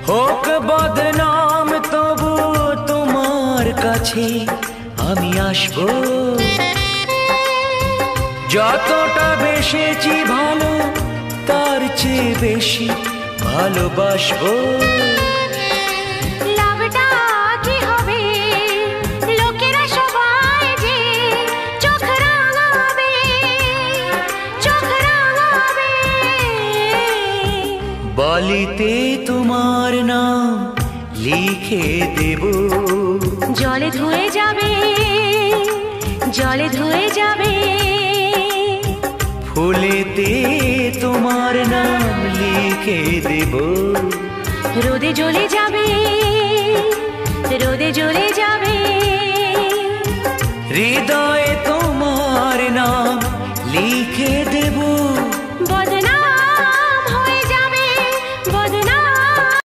হোক বদনাম তবু তোমার কাছে আমি আসবো। যতটা বেসেছি ভালো তার চেয়ে বেশি ভালোবাসবো। লাভটা কি হবে লোকেরা সবাই যে চোখ রাঙাবে, চোখ রাঙাবে। বালিতে তোমার নাম লিখে দেব, জলে ধুয়ে যাবে, জলে ধুয়ে যাবে। ফুলেতে তোমার নাম লিখে দেব, রোদে জ্বলে যাবে।